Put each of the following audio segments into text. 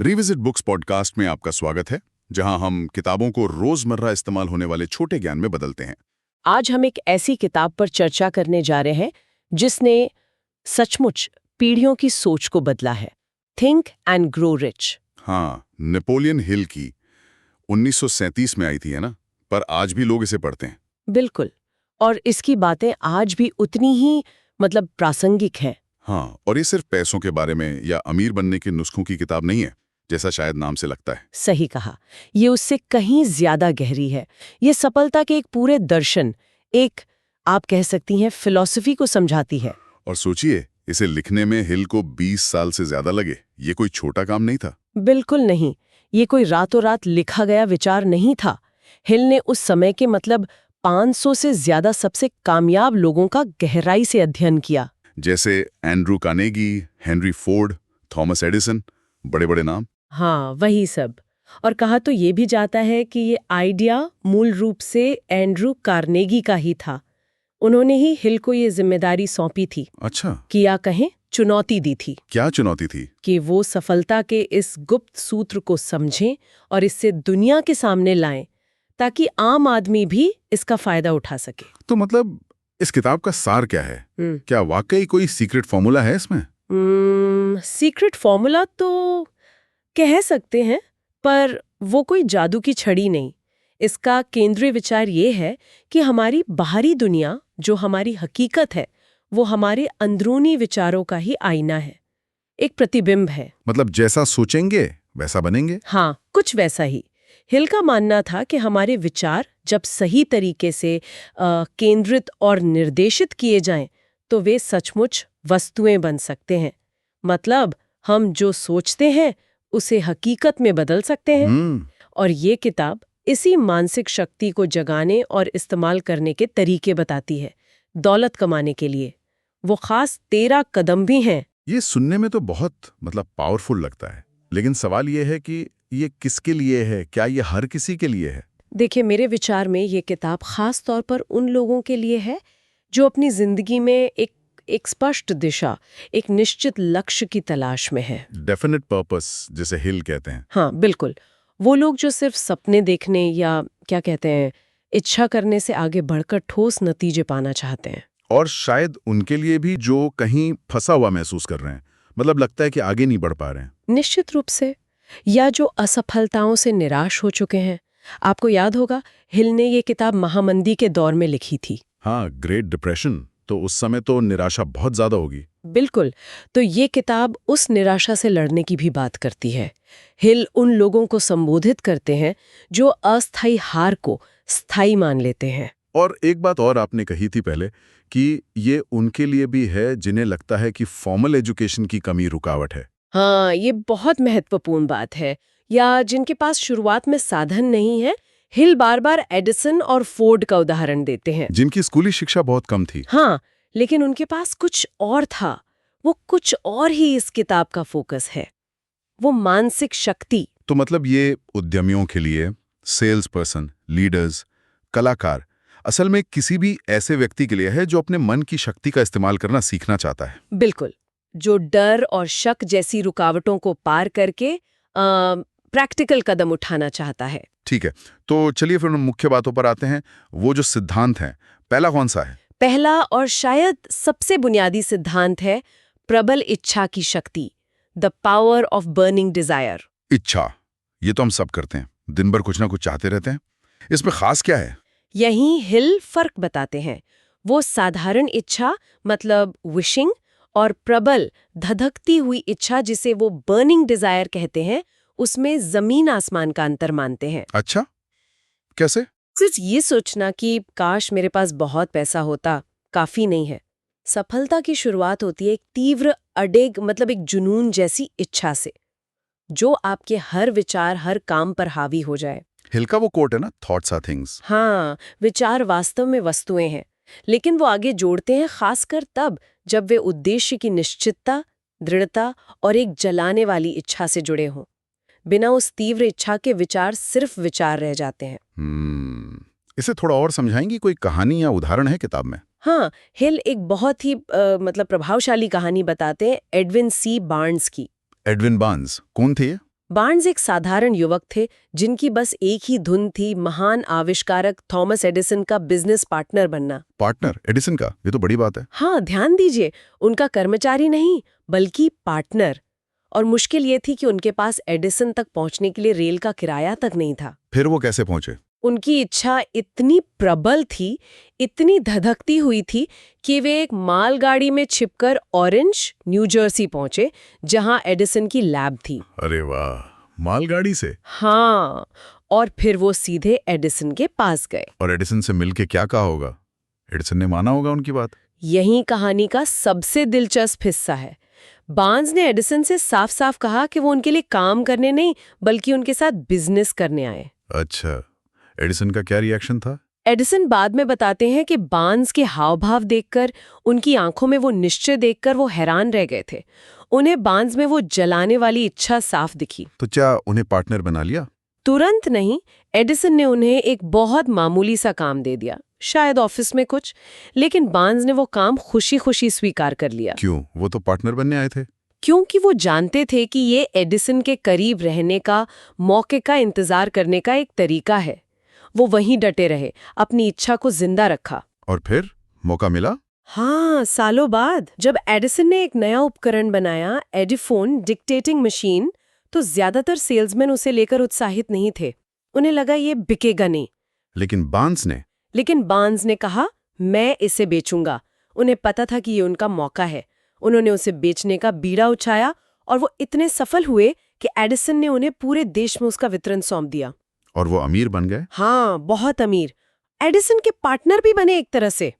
Revisit books podcast में आपका स्वागत है, जहां हम किताबों को रोजमर्रा इस्तेमाल होने वाले छोटे ज्ञान में बदलते हैं। आज हम एक ऐसी किताब पर चर्चा करने जा रहे हैं जिसने सचमुच पीढ़ियों की सोच को बदला है। Think and grow rich. हाँ, नेपोलियन हिल की 1937 में आई थी, है ना? पर आज भी लोग इसे पढ़ते हैं। बिल्कुल। और इसकी बातें आज भी उतनी ही प्रासंगिक हैं। हाँ, और ये सिर्फ पैसों के बारे में या अमीर बनने के नुस्खों की किताब नहीं है, जैसा शायद नाम से लगता है। सही कहा। ये उससे कहीं ज्यादा गहरी है। ये सफलता के एक पूरे दर्शन, एक आप कह सकती हैं फिलॉसफी को समझाती है। और सोचिए, इसे लिखने में हिल को 20 साल से ज्यादा लगे। ये कोई छोटा काम नहीं था। बिल्कुल नहीं। ये कोई रातों रात लिखा गया विचार नहीं था। हिल ने उस समय के 500 से ज्यादा सबसे कामयाब लोगों का गहराई से अध्ययन किया। जैसे Andrew Carnegie, Henry Ford, Thomas Edison, बड़े-बड़े नाम। हाँ, वही सब। और कहा तो ये भी जाता है कि ये आइडिया मूल रूप से एंड्रू कार्नेगी का ही था। उन्होंने ही हिल को ये जिम्मेदारी सौंपी थी। अच्छा, कि या कहें चुनौती दी थी। क्या चुनौती थी? कि वो सफलता के इस गुप्त सूत्र को समझें और इससे दुनिया के सामने लाएं, ताकि आम आदमी भी इसका फायदा उठा सके। तो मतलब इस किताब का सार क्या है? क्या वाकई कोई सीक्रेट फॉर्मूला है इसमें? सीक्रेट फॉर्मूला तो कह सकते हैं, पर वो कोई जादू की छड़ी नहीं। इसका केंद्रीय विचार ये है कि हमारी बाहरी दुनिया, जो हमारी हकीकत है, वो हमारे अंदरूनी विचारों का ही आईना है, एक प्रतिबिंब है। मतलब जैसा सोचेंगे वैसा बनेंगे? हाँ, कुछ वैसा ही। हिल का मानना था कि हमारे विचार जब सही तरीके से केंद्रित और निर्देशित किए जाएं, तो वे सचमुच वस्तुएं बन सकते हैं। मतलब हम जो सोचते हैं उसे हकीकत में बदल सकते हैं। और ये किताब इसी मानसिक शक्ति को जगाने और इस्तेमाल करने के तरीके बताती है, दौलत कमाने के लिए। वो खास 13 कदम भी हैं। ये सुनने में तो बहुत पावरफुल लगता है, लेकिन सवाल ये है कि ये किसके लिए है? क्या ये हर किसी के लिए है? देखिए, मेरे विचार में ये किताब खास तौर पर उन लोगों के लिए है जो अपनी जिंदगी में एक स्पष्ट दिशा, एक निश्चित लक्ष्य की तलाश में है। डेफिनेट पर्पस, जिसे हिल कहते हैं। हाँ, बिल्कुल। वो लोग जो सिर्फ सपने देखने या क्या कहते हैं, इच्छा करने से आगे बढ़कर ठोस नतीजे पाना चाहते हैं। और शायद उनके लिए भी जो कहीं फंसा हुआ महसूस कर रहे हैं, लगता है कि आगे नहीं बढ़ पा रहे हैं। निश्चित रूप से। या जो असफलताओं से निराश हो चुके हैं। आपको याद होगा, हिल ने ये किताब महामंदी के दौर में लिखी थी। हाँ, ग्रेट डिप्रेशन। तो उस समय तो निराशा बहुत ज्यादा होगी। बिल्कुल। तो ये किताब उस निराशा से लड़ने की भी बात करती है। हिल उन लोगों को संबोधित करते हैं जो अस्थायी हार को स्थायी मान लेते हैं। और एक बात और आपने कही थी पहले कि ये उनके लिए भी है जिन्हें लगता है कि फॉर्मल एजुकेशन की कमी रुकावट है। हाँ, ये बहुत महत्वपूर्ण बात है। या जिनके पास शुरुआत में साधन नहीं है। हिल बार बार एडिसन और फोर्ड का उदाहरण देते हैं, जिनकी स्कूली शिक्षा बहुत कम थी। हाँ, लेकिन उनके पास कुछ और था। वो कुछ और ही इस किताब का फोकस है, वो मानसिक शक्ति। तो ये उद्यमियों के लिए, सेल्स पर्सन, लीडर्स, कलाकार, असल में किसी भी ऐसे व्यक्ति के लिए है जो अपने मन की शक्ति का इस्तेमाल करना सीखना चाहता है। बिल्कुल। जो डर और शक जैसी रुकावटों को पार करके प्रैक्टिकल कदम उठाना चाहता है। ठीक है, तो चलिए फिर मुख्य बातों पर आते हैं। वो जो सिद्धांत हैं, पहला कौन सा है? पहला और शायद सबसे बुनियादी सिद्धांत है प्रबल इच्छा की शक्ति, the power of burning desire. इच्छा, ये तो हम सब करते हैं, दिन भर कुछ ना कुछ चाहते रहते हैं। इसमें खास क्या है? यहीं हिल फर्क बताते हैं। वो साधारण इच्छा विशिंग और प्रबल धधकती हुई इच्छा, जिसे वो बर्निंग डिजायर कहते हैं, उसमें जमीन आसमान का अंतर मानते हैं। अच्छा, कैसे? सिर्फ ये सोचना कि काश मेरे पास बहुत पैसा होता काफी नहीं है। सफलता की शुरुआत होती है एक तीव्र अडेग एक जुनून जैसी इच्छा से, जो आपके हर विचार, हर काम पर हावी हो जाए। हिल का वो कोट है ना, थॉट्स आर थिंग्स। हाँ, विचार वास्तव में वस्तुएं हैं, लेकिन वो आगे जोड़ते हैं खासकर तब जब वे उद्देश्य की निश्चितता, दृढ़ता और एक जलाने वाली इच्छा से जुड़े हों। बिना उस तीव्र इच्छा के विचार सिर्फ विचार रह जाते हैं। इसे थोड़ा और समझाएंगी? कोई कहानी या उदाहरण है किताब में? हाँ, हिल एक बहुत ही प्रभावशाली कहानी बताते हैं एडविन सी बार्न्स की। एडविन बार्न्स कौन थे ये? बार्न्स एक साधारण युवक थे जिनकी बस एक ही धुन थी, महान आविष्कारक थॉमस एडिसन का बिजनेस पार्टनर बनना। पार्टनर एडिसन का, ये तो बड़ी बात है। हाँ, ध्यान दीजिए, उनका कर्मचारी नहीं बल्कि पार्टनर। और मुश्किल ये थी कि उनके पास एडिसन तक पहुंचने के लिए रेल का किराया तक नहीं था। फिर वो कैसे पहुंचे? उनकी इच्छा इतनी प्रबल थी, इतनी धधकती हुई थी कि वे एक मालगाड़ी में छिपकर ऑरेंज, न्यू जर्सी पहुंचे, जहां एडिसन की लैब थी। अरे वाह, मालगाड़ी से? हाँ, और फिर वो सीधे एडिसन के पास गए। और एडिसन से मिलके क्या कहा होगा? एडिसन ने माना होगा उनकी बात? यही कहानी का सबसे दिलचस्प हिस्सा है। बार्न्स ने एडिसन से साफ साफ कहा कि वो उनके लिए काम करने नहीं बल्कि उनके साथ बिजनेस करने आए। अच्छा, एडिसन का क्या रिएक्शन था? एडिसन बाद में बताते हैं कि बार्न्स के हाव भाव देखकर, उनकी आंखों में वो निश्चय देखकर वो हैरान रह गए थे। उन्हें बार्न्स में वो जलाने वाली इच्छा साफ दिखी। तो क्या उन्हें पार्टनर बना लिया? तुरंत नहीं, एडिसन ने उन्हें एक बहुत मामूली सा काम दे दिया, शायद ऑफिस में कुछ, लेकिन बार्न्स ने वो काम खुशी खुशी स्वीकार कर लिया। क्यों? वो तो पार्टनर बनने आए थे। क्योंकि वो जानते थे कि ये एडिसन के करीब रहने का, मौके का इंतजार करने का एक तरीका है। वो वहीं डटे रहे, अपनी इच्छा को जिंदा रखा। और फिर मौका मिला? हाँ, सालों बाद जब एडिसन ने एक नया उपकरण बनाया, एडिफोन डिक्टेटिंग मशीन, तो ज्यादातर सेल्समैन उसे लेकर उत्साहित नहीं थे। उन्हें लगा ये बिकेगा नहीं। लेकिन बार्न्स ने कहा, मैं इसे बेचूंगा। उन्हें पता था कि ये उनका मौका है। उन्होंने उसे बेचने का बीड़ा उठाया और वो इतने सफल हुए कि एडिसन ने उन्हें पूरे देश में उसका वितरण सौंप दिया। और वो अमीर बन गए? हाँ, बहुत अमीर। एडिसन के पार्टनर भी बने एक तरह से।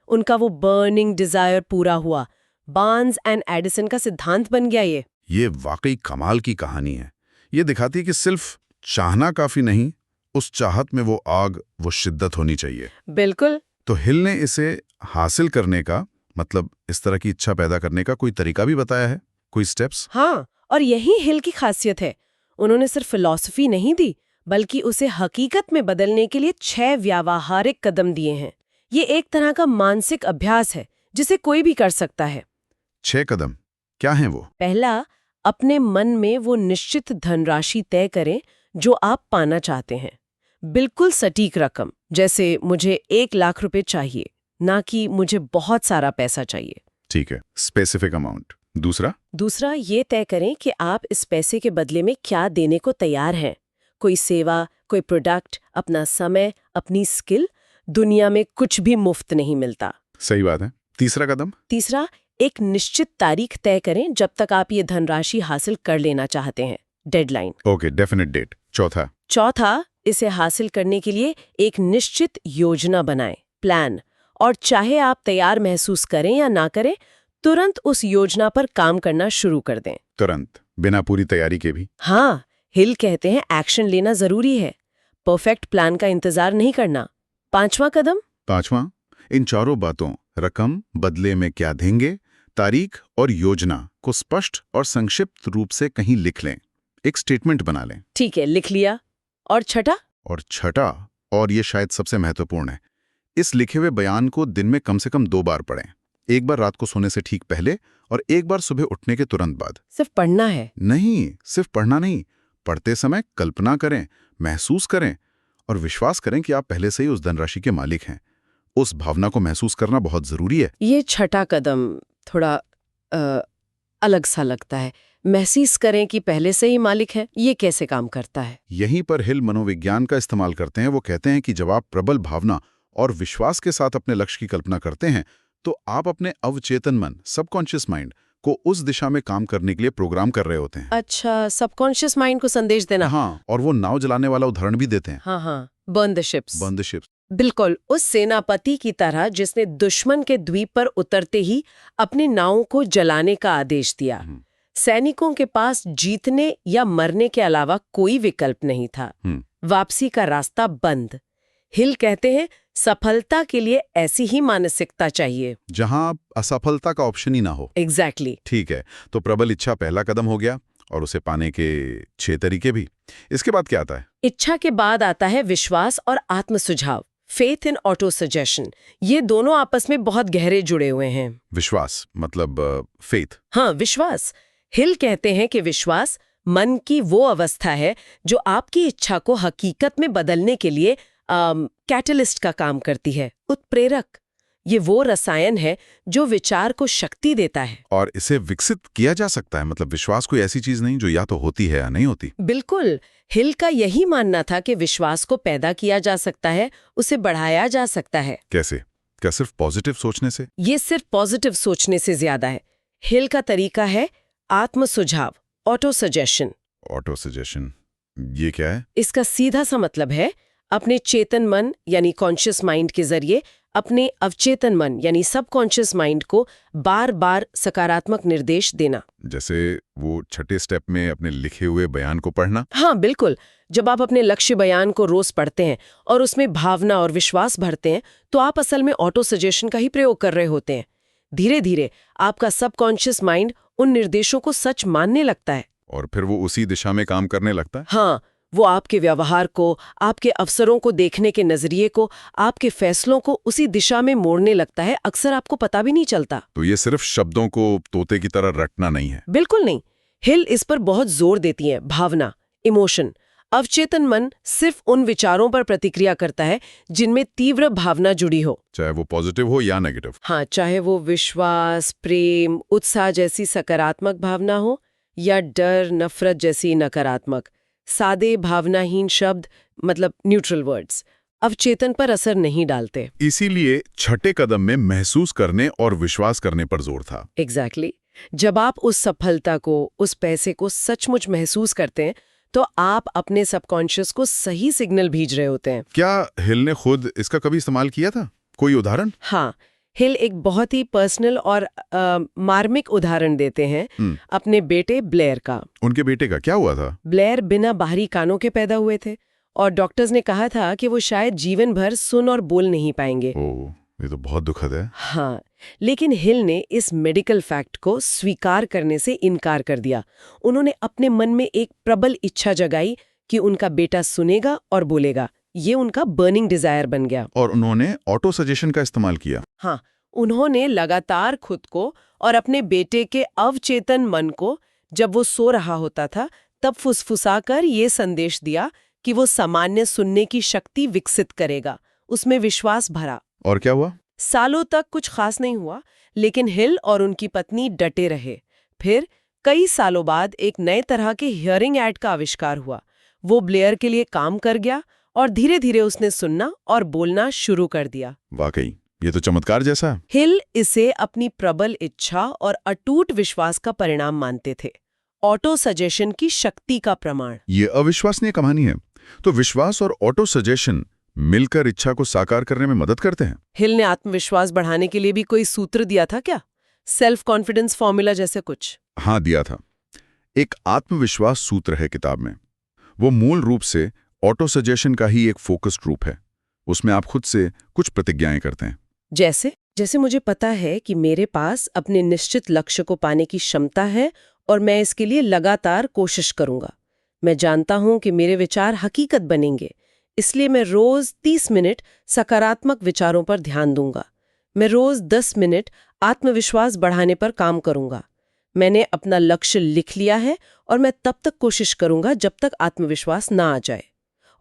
उनका वो बर्निंग डिजायर पूरा हुआ। बार्न्स एंड एडिसन का सिद्धांत बन गया ये। वाकई कमाल की कहानी है। ये दिखाती है कि सिर्फ चाहना काफी नहीं, उस चाहत में वो आग, वो शिद्दत होनी चाहिए। बिल्कुल। तो हिल ने इसे हासिल करने का, मतलब इस तरह की इच्छा पैदा करने का कोई तरीका भी बताया है? कोई स्टेप्स? हाँ, और यही हिल की खासियत है। उन्होंने सिर्फ फिलॉसफी नहीं दी, बल्कि उसे हकीकत में बदलने के लिए 6 व्यावहारिक कदम दिए हैं। ये एक तरह का मानसिक अभ्यास है जिसे कोई भी कर सकता है। 6 कदम क्या हैं वो? पहला, अपने मन में वो निश्चित धनराशि तय करें जो आप पाना चाहते हैं। बिल्कुल सटीक रकम, जैसे मुझे 1 लाख रुपए चाहिए, ना कि मुझे बहुत सारा पैसा चाहिए। ठीक है, स्पेसिफिक अमाउंट। दूसरा, ये तय करें कि आप इस पैसे के बदले में क्या देने को तैयार हैं। कोई सेवा, कोई प्रोडक्ट, अपना समय, अपनी स्किल। दुनिया में कुछ भी मुफ्त नहीं मिलता। सही बात है। तीसरा, एक निश्चित तारीख तय करें जब तक आप ये धनराशि हासिल कर लेना चाहते हैं। डेडलाइन। Okay, definite date. चौथा, इसे हासिल करने के लिए एक निश्चित योजना बनाएं, प्लान। और चाहे आप तैयार महसूस करें या ना करें, तुरंत उस योजना पर काम करना शुरू कर दें। तुरंत, बिना पूरी तैयारी के भी? हाँ, हिल कहते हैं एक्शन लेना जरूरी है, परफेक्ट प्लान का इंतजार नहीं करना। पांचवा, इन चारों बातों, रकम, बदले में क्या देंगे, तारीख और योजना को स्पष्ट और संक्षिप्त रूप से कहीं लिख लें, एक स्टेटमेंट बना लें। ठीक है, लिख लिया। और छठा, और ये शायद सबसे महत्वपूर्ण है, इस लिखे हुए बयान को दिन में कम से कम 2 बार पढ़ें। एक बार रात को सोने से ठीक पहले और एक बार सुबह उठने के तुरंत बाद। सिर्फ पढ़ना है? नहीं, सिर्फ पढ़ना नहीं, पढ़ते समय कल्पना करें, महसूस करें और विश्वास करें कि आप पहले से ही उस धनराशि के मालिक हैं। उस भावना को महसूस करना बहुत जरूरी है। ये छठा कदम थोड़ा अलग सा लगता है। महसूस करें कि पहले से ही मालिक है, ये कैसे काम करता है? यहीं पर हिल मनोविज्ञान का इस्तेमाल करते हैं। वो कहते हैं कि जब आप प्रबल भावना और विश्वास के साथ अपने लक्ष्य की कल्पना करते हैं, तो आप अपने अवचेतन मन, सबकॉन्शियस माइंड को उस दिशा में काम करने के लिए प्रोग्राम कर रहे होते हैं। अच्छा, सबकॉन्शियस माइंड को संदेश देना। हाँ, और वो नाव जलाने वाला उदाहरण भी देते हैं। हाँ, बर्न द शिप्स। बिल्कुल, उस सेनापति की तरह जिसने दुश्मन के द्वीप पर उतरते ही अपनी नावों को जलाने का आदेश दिया। सैनिकों के पास जीतने या मरने के अलावा कोई विकल्प नहीं था। वापसी का रास्ता बंद। हिल कहते हैं, सफलता के लिए ऐसी ही मानसिकता चाहिए जहां असफलता का ऑप्शन ही ना हो। एग्जैक्टली। ठीक है, तो प्रबल इच्छा पहला कदम हो गया और उसे पाने के 6 तरीके भी। इसके बाद क्या आता है? इच्छा के बाद आता है विश्वास और आत्म सुझाव, फेथ इन ऑटो सजेशन। ये दोनों आपस में बहुत गहरे जुड़े हुए हैं। विश्वास मतलब फेथ? हाँ, विश्वास। हिल कहते हैं कि विश्वास मन की वो अवस्था है जो आपकी इच्छा को हकीकत में बदलने के लिए कैटलिस्ट का काम करती है, उत्प्रेरक। ये वो रसायन है जो विचार को शक्ति देता है। और इसे विकसित किया जा सकता है, मतलब विश्वास कोई ऐसी चीज नहीं जो या तो होती है या नहीं होती। बिल्कुल, हिल का यही मानना था कि विश्वास को पैदा किया जा सकता है, उसे बढ़ाया जा सकता है। कैसे? क्या सिर्फ पॉजिटिव सोचने से? ये सिर्फ पॉजिटिव सोचने से ज्यादा है। हिल का तरीका है आत्म सुझाव, ऑटो सजेशन। ऑटो सजेशन, ये क्या है? इसका सीधा सा मतलब है अपने चेतन मन यानी कॉन्शियस माइंड के जरिए अपने अवचेतन मन यानी सबकॉन्शियस माइंड को बार बार सकारात्मक निर्देश देना। जैसे वो छठे स्टेप में अपने लिखे हुए बयान को पढ़ना। हाँ बिल्कुल, जब आप अपने लक्ष्य बयान को रोज पढ़ते हैं और उसमें भावना और विश्वास भरते हैं तो आप असल में ऑटो सजेशन का ही प्रयोग कर रहे होते हैं। धीरे धीरे आपका सबकॉन्शियस माइंड उन निर्देशों को सच मानने लगता है और फिर वो उसी दिशा में काम करने लगता है। हाँ, वो आपके व्यवहार को, आपके अवसरों को देखने के नजरिए को, आपके फैसलों को उसी दिशा में मोड़ने लगता है। अक्सर आपको पता भी नहीं चलता। तो ये सिर्फ शब्दों को तोते की तरह रटना नहीं है। बिल्कुल नहीं। हिल इस पर बहुत जोर देती है। भावना, इमोशन। अवचेतन मन सिर्फ उन विचारों पर प्रतिक्रिया करता है जिनमें तीव्र भावना जुड़ी हो, चाहे वो पॉजिटिव हो या नेगेटिव। हाँ, चाहे वो विश्वास, प्रेम, उत्साह जैसी सकारात्मक भावना हो या डर, नफरत जैसी नकारात्मक। सादे भावनाहीन शब्द, मतलब न्यूट्रल वर्ड्स, अवचेतन पर असर नहीं डालते। इसीलिए छठे कदम में महसूस करने और विश्वास करने पर जोर था। एग्जैक्टली। जब आप उस सफलता को, उस पैसे को सचमुच महसूस करते हैं तो आप अपने सबकॉन्शियस को सही सिग्नल भेज रहे होते हैं। क्या हिल ने खुद इसका कभी इस्तेमाल किया था? कोई उदाहरण? हाँ, हिल एक बहुत ही पर्सनल और मार्मिक उदाहरण देते हैं अपने बेटे ब्लेयर का। उनके बेटे का क्या हुआ था? ब्लेयर बिना बाहरी कानों के पैदा हुए थे और डॉक्टर्स ने कहा था कि वो शायद जीवन भर सुन और बोल नहीं पाएंगे। ओह, ये तो बहुत दुखद है। हाँ, लेकिन हिल ने इस मेडिकल फैक्ट को स्वीकार करने से इनकार कर दिया। उन्होंने अपने मन में एक प्रबल इच्छा जगाई कि उनका बेटा सुनेगा और बोलेगा। ये उनका बर्निंग डिजायर बन गया। और उन्होंने ऑटो सजेशन का इस्तेमाल किया। हाँ, उन्होंने लगातार खुद को और अपने बेटे के अवचेतन मन को, जब वो सो रहा होता था, तब फुसफुसाकर ये संदेश दिया कि वो सामान्य सुनने की शक्ति विकसित करेगा। उसमें विश्वास भरा। और क्या हुआ? सालों तक कुछ खास नहीं हुआ, लेकिन हिल और उनकी पत्नी डटे रहे। फिर कई सालों बाद एक नए तरह के हियरिंग ऐड का आविष्कार हुआ। वो ब्लेयर के लिए काम कर गया और धीरे धीरे उसने सुनना और बोलना शुरू कर दिया। वाकई ये तो चमत्कार जैसा है। हिल इसे अपनी प्रबल इच्छा और अटूट विश्वास का परिणाम मानते थे, ऑटो सजेशन की शक्ति का प्रमाण। ये अविश्वसनीय कहानी है। तो विश्वास और ऑटो सजेशन मिलकर इच्छा को साकार करने में मदद करते हैं। हिल ने आत्मविश्वास बढ़ाने के लिए भी कोई सूत्र दिया था क्या? सेल्फ कॉन्फिडेंस फॉर्मूला जैसे कुछ? हाँ, दिया था। एक आत्मविश्वास सूत्र है किताब में। वो मूल रूप से ऑटो सजेशन का ही एक फोकस्ड रूप है। उसमें आप खुद से कुछ प्रतिज्ञाएं करते हैं। जैसे मुझे पता है कि मेरे पास अपने निश्चित लक्ष्य को पाने की क्षमता है और मैं इसके लिए लगातार कोशिश करूंगा। मैं जानता हूं कि मेरे विचार हकीकत बनेंगे, इसलिए मैं रोज 30 मिनट सकारात्मक विचारों पर ध्यान दूंगा। मैं रोज 10 मिनट आत्मविश्वास बढ़ाने पर काम करूंगा। मैंने अपना लक्ष्य लिख लिया है और मैं तब तक कोशिश करूंगा जब तक आत्मविश्वास ना आ जाए।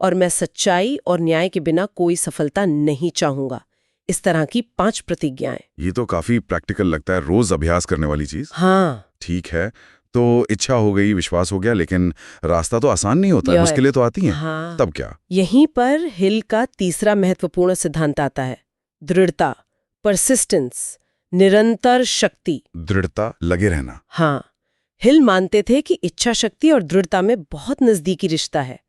और मैं सच्चाई और न्याय के बिना कोई सफलता नहीं चाहूंगा। इस तरह की 5 प्रतिज्ञाएं। ये तो काफी प्रैक्टिकल लगता है, रोज अभ्यास करने वाली चीज। हाँ, ठीक है, तो इच्छा हो गई, विश्वास हो गया, लेकिन रास्ता तो आसान नहीं होता है, मुश्किलें तो आती हैं। हाँ। तब क्या? यहीं पर हिल का तीसरा महत्वपूर्ण सिद्धांत आता है, दृढ़ता, परसिस्टेंस, निरंतर शक्ति। दृढ़ता, लगे रहना। हाँ, हिल मानते थे कि इच्छा शक्ति और दृढ़ता में बहुत नजदीकी रिश्ता है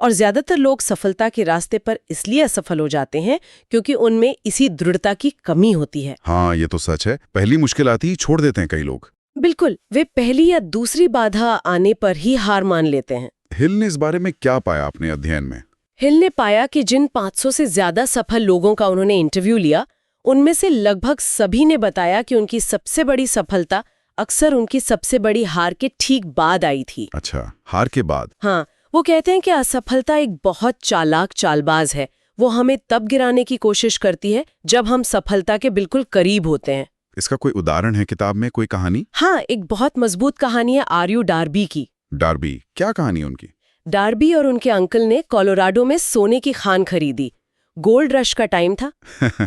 और ज्यादातर लोग सफलता के रास्ते पर इसलिए असफल हो जाते हैं क्योंकि उनमें इसी दृढ़ता की कमी होती है। हाँ, ये तो सच है। पहली मुश्किल आती ही छोड़ देते हैं कई लोग। बिल्कुल, वे पहली या दूसरी बाधा आने पर ही हार मान लेते हैं। हिल ने इस बारे में क्या पाया अपने अध्ययन में? हिल ने पाया कि जिन 500 से ज्यादा सफल लोगों का उन्होंने इंटरव्यू लिया, उनमें से लगभग सभी ने बताया कि उनकी सबसे बड़ी सफलता अक्सर उनकी सबसे बड़ी हार के ठीक बाद आई थी। अच्छा, हार के बाद? हाँ, वो कहते हैं कि असफलता एक बहुत चालाक चालबाज है। वो हमें तब गिराने की कोशिश करती है जब हम सफलता के बिल्कुल करीब होते हैं। इसका कोई उदाहरण है किताब में, कोई कहानी? हाँ, एक बहुत मजबूत कहानी है आर्यू डार्बी की। डार्बी, क्या कहानी है उनकी? डार्बी और उनके अंकल ने कोलोराडो में सोने की खान खरीदी। गोल्ड रश का टाइम था।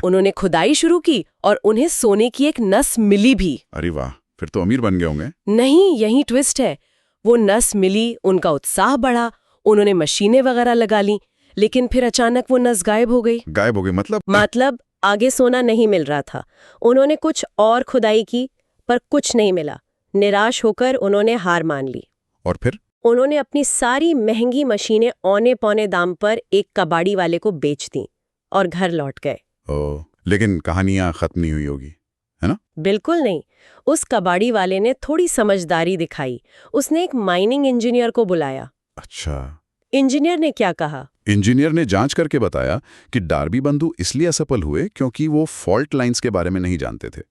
उन्होंने खुदाई शुरू की और उन्हें सोने की एक नस मिली भी। अरे वाह, फिर तो अमीर बन गए होंगे। नहीं, यही ट्विस्ट है। वो नस मिली, उनका उत्साह बढ़ा, उन्होंने मशीनें वगैरह लगा ली, लेकिन फिर अचानक वो नस गायब हो गई। गायब हो गई मतलब आगे सोना नहीं मिल रहा था। उन्होंने कुछ और खुदाई की, पर कुछ नहीं मिला। निराश होकर उन्होंने हार मान ली। और फिर? उन्होंने अपनी सारी महंगी मशीनें औने पौने दाम पर एक कबाड़ी वाले को बेच दी और घर लौट गए। ओह, लेकिन कहानियां खत्म नहीं हुई होगी, है ना? बिल्कुल नहीं। उस कबाड़ी वाले ने थोड़ी समझदारी दिखाई। उसने एक माइनिंग इंजीनियर को बुलाया। अच्छा। इंजीनियर ने क्या कहा? इंजीनियर ने जांच करके बताया कि डार्बी बंधु इसलिए असफल हुए क्योंकि वो फॉल्ट लाइंस के बारे में नहीं जानते थे,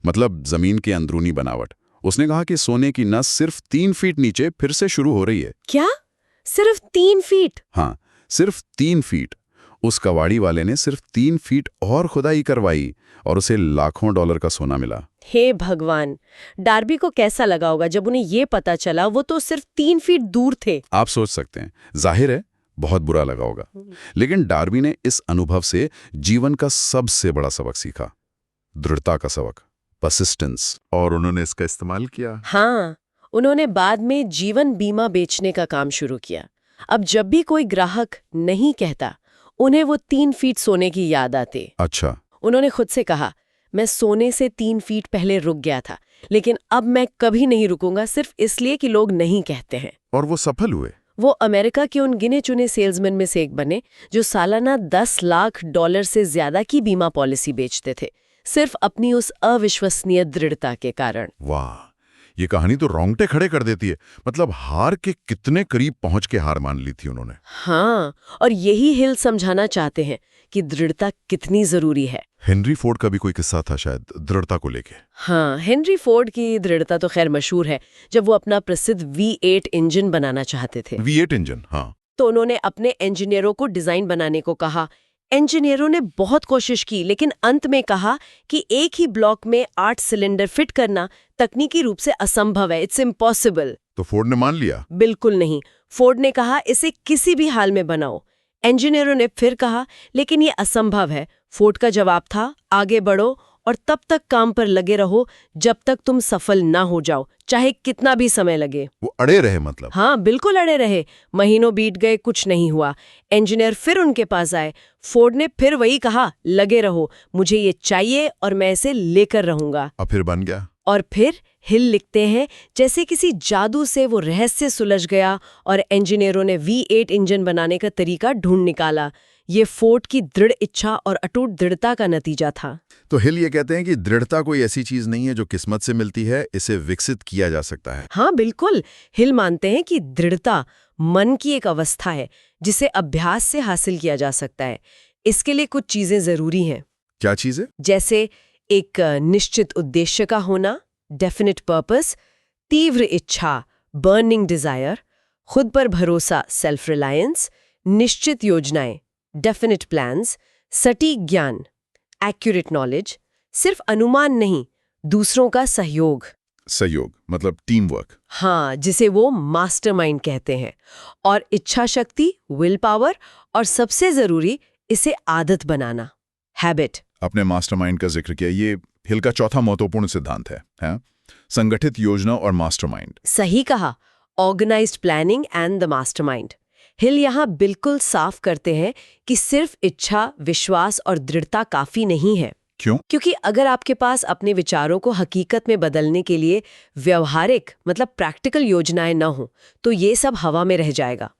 मतलब जमीन की अंदरूनी बनावट। उसने कहा कि सोने की नस सिर्फ 3 फीट नीचे फिर से शुरू हो रही है। क्या? सिर्फ 3 फीट? हाँ, सिर्फ 3 फीट। उस कबाड़ी वाले ने सिर्फ 3 फीट और खुदाई करवाई और उसे लाखों डॉलर का सोना मिला। हे भगवान! डार्बी को कैसा लगा होगा जब उन्हें ये पता चला वो तो सिर्फ 3 फीट दूर थे। आप सोच सकते हैं, जाहिर है बहुत बुरा लगा होगा। लेकिन डार्बी ने इस अनुभव से जीवन का सबसे बड़ा सबक सीखा, दृढ़ता का सबक, परसिस्टेंस, और उन्होंने इसका इस्तेमाल किया। हाँ, उन्होंने बाद में जीवन बीमा बेचने का काम शुरू किया। अब जब भी कोई ग्राहक नहीं कहता, उन्हें वो 3 फीट सोने की याद आती। अच्छा। उन्होंने खुद से कहा, मैं सोने से 3 फीट पहले रुक गया था, लेकिन अब मैं कभी नहीं रुकूंगा, सिर्फ इसलिए कि लोग नहीं कहते हैं। और वो सफल हुए। वो अमेरिका के उन गिने चुने सेल्समैन में से एक बने जो सालाना $10 लाख से ज्यादा की बीमा पॉलिसी बेचते थे, सिर्फ अपनी उस अविश्वसनीय दृढ़ता के कारण। वाह, ये कहानी तो रोंगटे खड़े कर देती है। मतलब हार के कितने करीब पहुंच के हार मान ली थी उन्होंने। हाँ, और यही हिल समझाना चाहते हैं कि दृढ़ता कितनी जरूरी है। हेनरी फोर्ड का भी कोई किस्सा था शायद दृढ़ता को लेके। हाँ, हेनरी फोर्ड की दृढ़ता तो खैर मशहूर है। जब वो अपना प्रसिद्ध V8 इंजन बनाना चाहते थे, V8 इंजन, हाँ, तो उन्होंने अपने इंजीनियरों को डिजाइन बनाने को कहा। इंजीनियरों ने बहुत कोशिश की, लेकिन अंत में कहा कि एक ही ब्लॉक में 8 सिलेंडर फिट करना तकनीकी रूप से असंभव है, इट्स इम्पॉसिबल। तो फोर्ड ने मान लिया? बिल्कुल नहीं। फोर्ड ने कहा, इसे किसी भी हाल में बनाओ। इंजीनियरों ने फिर कहा, लेकिन ये असंभव है। फोर्ड का जवाब था, आगे बढ़ो और तब तक काम पर लगे रहो जब तक तुम सफल ना हो जाओ, चाहे कितना भी समय लगे। वो अड़े रहे मतलब? हाँ, बिल्कुल अड़े रहे। महीनों बीत गए, कुछ नहीं हुआ। इंजीनियर फिर उनके पास आए। फोर्ड ने फिर वही कहा, लगे रहो, मुझे ये चाहिए और मैं इसे लेकर रहूंगा। अब फिर बन गया। और फिर हिल लिखते हैं, जैसे किसी जादू से वो रहस्य सुलझ गया और इंजीनियरों ने V8 इंजन बनाने का तरीका ढूंढ निकाला। ये फोर्ड की दृढ़ इच्छा और अटूट दृढ़ता का नतीजा था। तो हिल ये कहते हैं कि दृढ़ता कोई ऐसी चीज नहीं है जो किस्मत से मिलती है, इसे विकसित किया जा सकता है। हाँ, बिल्कुल। हिल मानते हैं कि दृढ़ता मन की एक अवस्था है जिसे अभ्यास से हासिल किया जा सकता है। इसके लिए कुछ चीजें जरूरी हैं। क्या चीजें? जैसे एक निश्चित उद्देश्य का होना, डेफिनेट पर्पस, तीव्र इच्छा, बर्निंग डिजायर, खुद पर भरोसा, सेल्फ रिलायंस, निश्चित योजनाएं, डेफिनेट प्लान्स, सटीक ज्ञान, एक्यूरेट नॉलेज, सिर्फ अनुमान नहीं, दूसरों का सहयोग। सहयोग मतलब टीम वर्क। हाँ, जिसे वो मास्टरमाइंड कहते हैं। और इच्छा शक्ति, विल पावर, और सबसे जरूरी, इसे आदत बनाना, हैबिट। अपने मास्टरमाइंड का जिक्र किया, ये हिल का चौथा महत्वपूर्ण सिद्धांत है? संगठित योजना और मास्टरमाइंड। सही कहा, organised planning and the mastermind. हिल यहाँ बिल्कुल साफ करते हैं कि सिर्फ इच्छा, विश्वास और दृढ़ता काफी नहीं है। क्यों? क्योंकि अगर आपके पास अपने विचारों को हकीकत में बदलने के लिए व्यवहारिक मतलब प्रैक्टिकल योजनाएं न हो, तो ये सब हवा में रह जाएगा।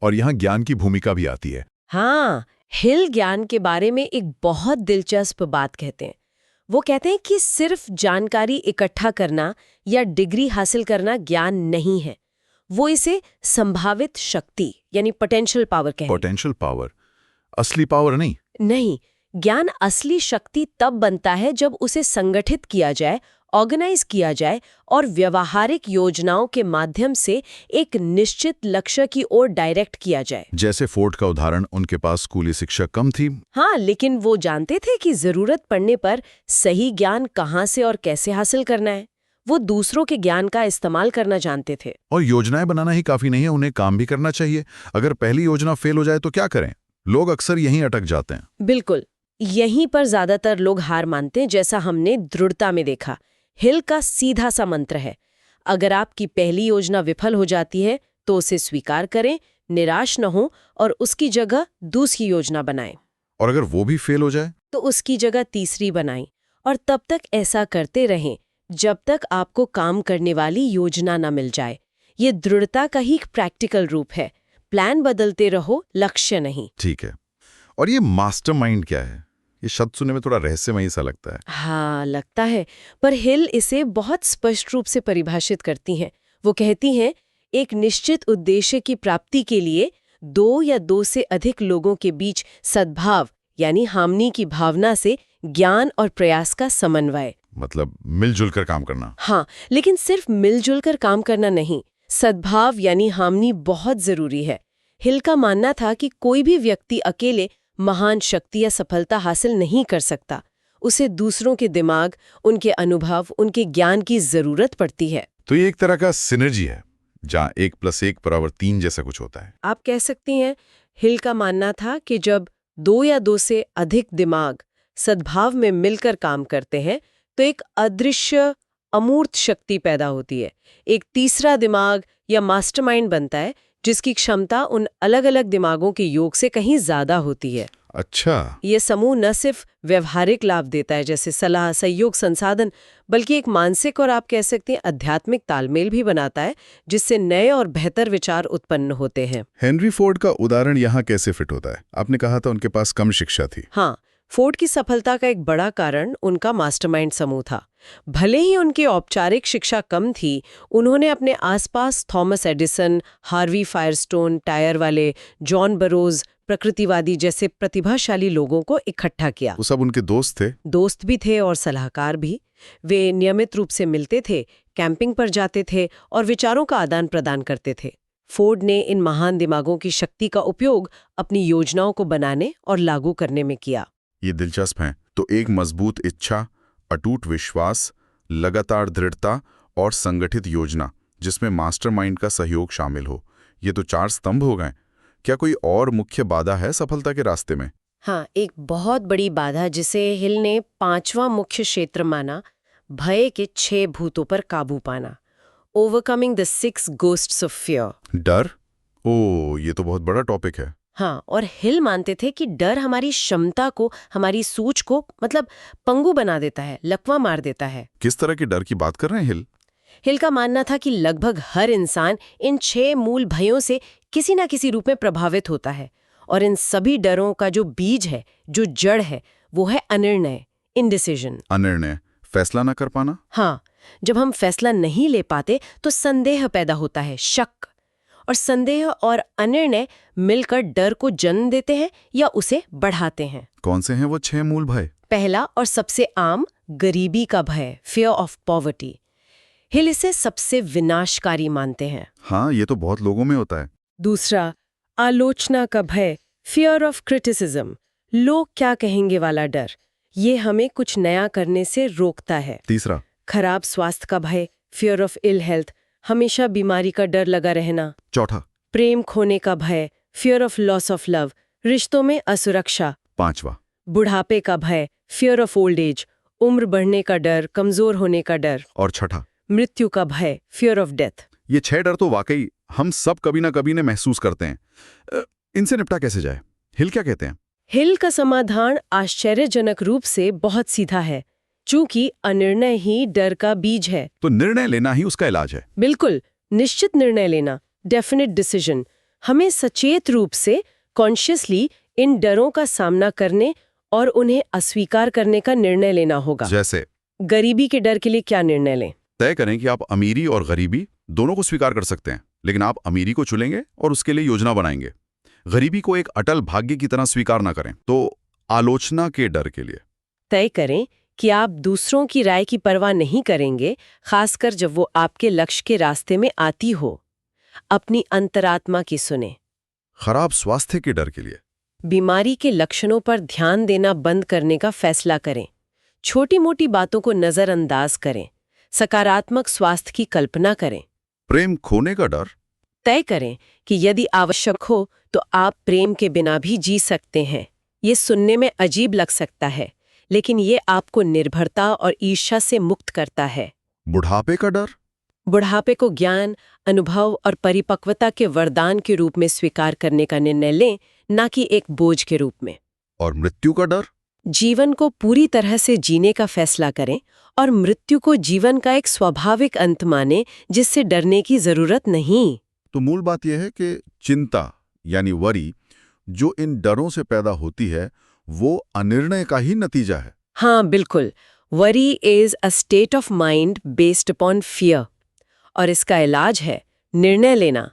और यहाँ ज्ञान की भूमिका भी आती है। हाँ, हिल ज्ञान के बारे में एक बहुत दिलचस्प बात कहते हैं। वो कहते हैं कि सिर्फ जानकारी इकट्ठा करना या डिग्री हासिल करना ज्ञान नहीं है। वो इसे संभावित शक्ति यानी पोटेंशियल पावर कहते हैं। पोटेंशियल पावर, असली पावर नहीं। नहीं, ज्ञान असली शक्ति तब बनता है जब उसे संगठित किया जाए, ऑर्गेनाइज किया जाए और व्यवहारिक योजनाओं के माध्यम से एक निश्चित लक्ष्य की ओर डायरेक्ट किया जाए। जैसे फोर्ड का उदाहरण, उनके पास स्कूली शिक्षा कम थी। हाँ, लेकिन वो जानते थे कि जरूरत पड़ने पर सही ज्ञान कहाँ से और कैसे हासिल करना है। वो दूसरों के ज्ञान का इस्तेमाल करना जानते थे। और योजनाएं बनाना ही काफी नहीं है, उन्हें काम भी करना चाहिए। अगर पहली योजना फेल हो जाए तो क्या करें? लोग अक्सर यहीं अटक जाते हैं। बिल्कुल, यहीं पर ज्यादातर लोग हार मानते हैं, जैसा हमने दृढ़ता में देखा। हिल का सीधा सा मंत्र है, अगर आपकी पहली योजना विफल हो जाती है तो उसे स्वीकार करें, निराश न हो और उसकी जगह दूसरी योजना बनाएं। और अगर वो भी फेल हो जाए? तो उसकी जगह तीसरी बनाएं और तब तक ऐसा करते रहें जब तक आपको काम करने वाली योजना न मिल जाए। ये दृढ़ता का ही प्रैक्टिकल रूप है। प्लान बदलते रहो, लक्ष्य नहीं। ठीक है। और ये मास्टरमाइंड क्या है? ये शब्द सुनने में थोड़ा रहस्यमयी सा लगता है। हाँ, लगता है, पर हिल इसे बहुत स्पष्ट रूप से परिभाषित करती हैं। वो कहती हैं, एक निश्चित उद्देश्य की प्राप्ति के लिए 2 या 2 से अधिक लोगों के बीच सद्भाव यानी हार्मनी की भावना से ज्ञान और प्रयास का समन्वय। मतलब मिलजुल कर काम करना। हाँ, लेकिन सिर्फ मिलजुल कर काम करना नहीं, सद्भाव यानी हार्मनी बहुत जरूरी है। हिल का मानना था कि कोई भी व्यक्ति अकेले महान शक्ति या सफलता हासिल नहीं कर सकता। उसे दूसरों के दिमाग, उनके अनुभव, उनके ज्ञान की जरूरत पड़ती है। तो ये एक तरह का सिनर्जी है, जहाँ 1+1=3 जैसा कुछ होता है। आप कह सकती हैं, हिल का मानना था कि जब 2 या 2 से अधिक दिमाग सद्भाव में मिलकर काम करते हैं तो एक अदृश्य अमूर्त शक्ति पैदा होती है। एक तीसरा दिमाग या मास्टरमाइंड बनता है जिसकी क्षमता उन अलग-अलग दिमागों के योग से कहीं ज्यादा होती है। अच्छा। ये समूह न सिर्फ व्यवहारिक लाभ देता है जैसे सलाह, सहयोग, संसाधन, बल्कि एक मानसिक और आप कह सकते हैं आध्यात्मिक तालमेल भी बनाता है जिससे नए और बेहतर विचार उत्पन्न होते हैं। हेनरी फोर्ड का उदाहरण यहाँ कैसे फिट होता है? आपने कहा था उनके पास कम शिक्षा थी। हाँ, फोर्ड की सफलता का एक बड़ा कारण उनका मास्टरमाइंड समूह था। भले ही उनकी औपचारिक शिक्षा कम थी, उन्होंने अपने आसपास Thomas Edison, Harvey Firestone, tyre वाले, जॉन बरोज, प्रकृतिवादी जैसे प्रतिभाशाली लोगों को इकट्ठा किया। वो सब उनके दोस्त थे? दोस्त भी थे और सलाहकार भी। वे नियमित रूप से मिलते थे, कैंपिंग पर जाते थे और विचारों का आदान प्रदान करते थे। फोर्ड ने इन महान दिमागों की शक्ति का उपयोग अपनी योजनाओं को बनाने और लागू करने में किया। ये दिलचस्प है। तो एक मजबूत इच्छा, अटूट विश्वास, लगातार दृढ़ता और संगठित योजना जिसमें मास्टरमाइंड का सहयोग शामिल हो, ये तो 4 स्तंभ हो गए। क्या कोई और मुख्य बाधा है सफलता के रास्ते में? हाँ, एक बहुत बड़ी बाधा जिसे हिल ने 5वां मुख्य क्षेत्र माना, भय के 6 भूतों पर काबू पाना। Overcoming the 6 ghosts of fear. डर? ओह, ये तो बहुत बड़ा टॉपिक है। हाँ, और हिल मानते थे कि डर हमारी क्षमता को, हमारी सोच को मतलब पंगु बना देता है, लकवा मार देता है। किस तरह के डर की बात कर रहे हैं हिल? हिल का मानना था कि लगभग हर इंसान इन 6 मूल भयों से किसी न किसी रूप में प्रभावित होता है और इन सभी डरों का जो बीज है, जो जड़ है, वो है अनिर्णय, इनडिसीजन। अनिर्णय, फैसला न कर पाना? हाँ, जब हम फैसला नहीं ले पाते तो संदेह पैदा होता है, शक। और संदेह और अनिर्णय मिलकर डर को जन्म देते हैं या उसे बढ़ाते हैं। कौन से हैं वो 6 मूल भय? पहला और सबसे आम, गरीबी का भय, फियर ऑफ पॉवर्टी। हिल इसे सबसे विनाशकारी मानते हैं। हाँ, ये तो बहुत लोगों में होता है। दूसरा, आलोचना का भय, फियर ऑफ क्रिटिसिज्म, लोग क्या कहेंगे वाला डर। ये हमें कुछ नया करने से रोकता है। तीसरा, खराब स्वास्थ्य का भय, फियर ऑफ इल हेल्थ, हमेशा बीमारी का डर लगा रहना। चौथा, प्रेम खोने का भय, fear of loss of love, रिश्तों में असुरक्षा। पांचवा, बुढ़ापे का भय, फियर ऑफ ओल्ड एज, उम्र बढ़ने का डर, कमजोर होने का डर। और छठा, मृत्यु का भय, फियर ऑफ डेथ। ये 6 डर तो वाकई हम सब कभी ना कभी ने महसूस करते हैं। इनसे निपटा कैसे जाए? हिल क्या कहते हैं? हिल का समाधान आश्चर्यजनक रूप से बहुत सीधा है, चूंकि अनिर्णय ही डर का बीज है। तो निर्णय लेना ही उसका इलाज है। बिल्कुल, निश्चित निर्णय लेना, डेफिनेट डिसीजन। हमें सचेत रूप से, कॉन्शियसली इन डरों का सामना करने और उन्हें अस्वीकार करने का निर्णय लेना होगा। जैसे गरीबी के डर के लिए क्या निर्णय लें? तय करें कि आप अमीरी और गरीबी दोनों को स्वीकार कर सकते हैं, लेकिन आप अमीरी को चुनेंगे और उसके लिए योजना बनाएंगे। गरीबी को एक अटल भाग्य की तरह स्वीकार ना करें। तो आलोचना के डर के लिए तय करें कि आप दूसरों की राय की परवाह नहीं करेंगे, खासकर जब वो आपके लक्ष्य के रास्ते में आती हो। अपनी अंतरात्मा की सुने। खराब स्वास्थ्य के डर के लिए बीमारी के लक्षणों पर ध्यान देना बंद करने का फैसला करें। छोटी मोटी बातों को नजरअंदाज करें। सकारात्मक स्वास्थ्य की कल्पना करें। प्रेम खोने का डर। तय करें कि यदि आवश्यक हो तो आप प्रेम के बिना भी जी सकते हैं। ये सुनने में अजीब लग सकता है, लेकिन ये आपको निर्भरता और ईर्ष्या से मुक्त करता है। बुढ़ापे का डर। बुढ़ापे को ज्ञान, अनुभव और परिपक्वता के वरदान के रूप में स्वीकार करने का निर्णय लें, न कि एक बोझ के रूप में। और मृत्यु का डर। जीवन को पूरी तरह से जीने का फैसला करें और मृत्यु को जीवन का एक स्वाभाविक अंत माने, जिससे डरने की जरूरत नहीं। तो मूल बात यह है कि चिंता यानी वरी जो इन डरों से पैदा होती है वो अनिर्णय का ही नतीजा है। हाँ, बिल्कुल। Worry is a state of mind based upon fear, और इसका इलाज है निर्णय लेना,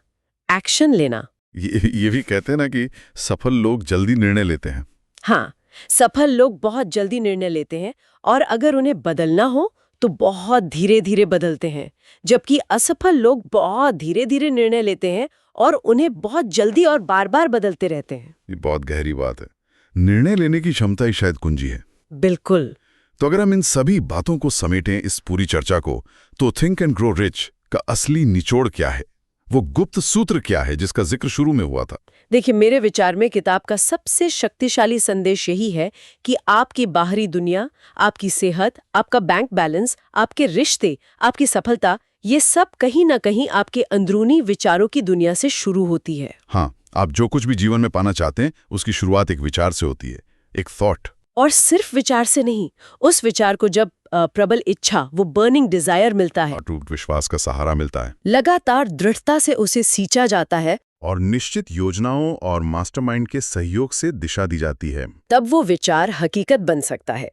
एक्शन लेना। ये भी कहते हैं ना कि सफल लोग जल्दी निर्णय लेते हैं। हाँ, सफल लोग बहुत जल्दी निर्णय लेते हैं और अगर उन्हें बदलना हो तो बहुत धीरे धीरे बदलते हैं, जबकि असफल लोग बहुत धीरे धीरे निर्णय लेते हैं और उन्हें बहुत जल्दी और बार बार बदलते रहते हैं। ये बहुत गहरी बात है। निर्णय लेने की क्षमता ही शायद कुंजी है। बिल्कुल। तो अगर हम इन सभी बातों को समेटें इस पूरी चर्चा को, तो थिंक एंड ग्रो रिच का असली निचोड़ क्या है? वो गुप्त सूत्र क्या है जिसका जिक्र शुरू में हुआ था? देखिए, मेरे विचार में किताब का सबसे शक्तिशाली संदेश यही है कि आपकी बाहरी दुनिया, आपकी सेहत, आपका बैंक बैलेंस, आपके रिश्ते, आपकी सफलता, ये सब कहीं ना कहीं आपके अंदरूनी विचारों की दुनिया से शुरू होती है। हाँ, आप जो कुछ भी जीवन में पाना चाहते हैं उसकी शुरुआत एक विचार से होती है, एक थॉट। और सिर्फ विचार से नहीं, उस विचार को जब प्रबल इच्छा, वो बर्निंग डिजायर मिलता है, अटूट विश्वास का सहारा मिलता है, लगातार दृढ़ता से उसे सींचा जाता है और निश्चित योजनाओं और मास्टरमाइंड के सहयोग से दिशा दी जाती है, तब वो विचार हकीकत बन सकता है।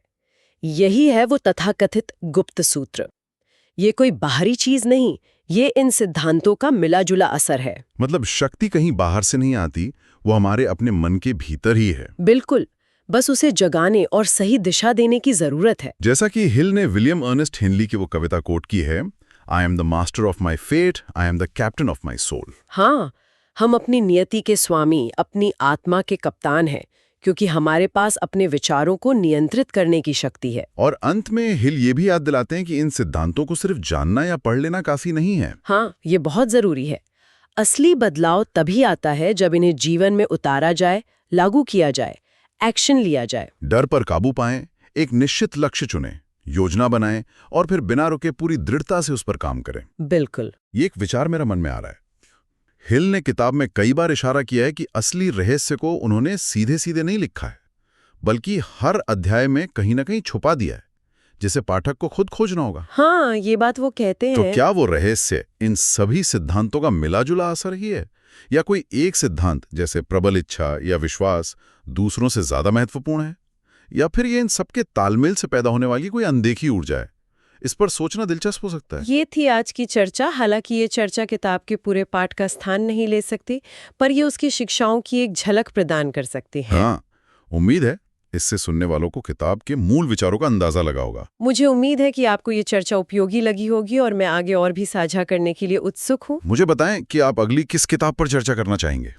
यही है वो तथाकथित गुप्त सूत्र। ये कोई बाहरी चीज नहीं, ये इन सिद्धांतों का मिला-जुला असर है। मतलब शक्ति कहीं बाहर से नहीं आती, वो हमारे अपने मन के भीतर ही है। बिल्कुल, बस उसे जगाने और सही दिशा देने की जरूरत है। जैसा कि हिल ने विलियम अर्नेस्ट हेनली की वो कविता कोट की है, I am the master of my fate, I am the captain of my soul. हाँ, हम अपनी नियति के स्वामी, अपनी आत्मा के कप्तान हैं, क्योंकि हमारे पास अपने विचारों को नियंत्रित करने की शक्ति है। और अंत में हिल ये भी याद दिलाते हैं कि इन सिद्धांतों को सिर्फ जानना या पढ़ लेना काफी नहीं है। हाँ, ये बहुत जरूरी है। असली बदलाव तभी आता है जब इन्हें जीवन में उतारा जाए, लागू किया जाए, एक्शन लिया जाए। डर पर काबू पाएं, एक निश्चित लक्ष्य चुनें, योजना बनाएं और फिर बिना रुके पूरी दृढ़ता से उस पर काम करें। बिल्कुल। ये एक विचार मेरा मन में आ रहा है। हिल ने किताब में कई बार इशारा किया है कि असली रहस्य को उन्होंने सीधे सीधे नहीं लिखा है, बल्कि हर अध्याय में कहीं ना कहीं छुपा दिया है, जिसे पाठक को खुद खोजना होगा। हाँ, ये बात वो कहते हैं। तो क्या वो रहस्य इन सभी सिद्धांतों का मिला-जुला असर ही है, या कोई एक सिद्धांत जैसे प्रबल इच्छा या विश्वास दूसरों से ज्यादा महत्वपूर्ण है, या फिर ये इन सबके तालमेल से पैदा होने वाली कोई अनदेखी ऊर्जा है? इस पर सोचना दिलचस्प हो सकता है। ये थी आज की चर्चा। हालांकि ये चर्चा किताब के पूरे पाठ का स्थान नहीं ले सकती, पर ये उसकी शिक्षाओं की एक झलक प्रदान कर सकती है। हाँ, उम्मीद है इससे सुनने वालों को किताब के मूल विचारों का अंदाजा लगा होगा। मुझे उम्मीद है कि आपको ये चर्चा उपयोगी लगी होगी और मैं आगे और भी साझा करने के लिए उत्सुक हूँ। मुझे बताएं कि आप अगली किस किताब पर चर्चा करना चाहेंगे।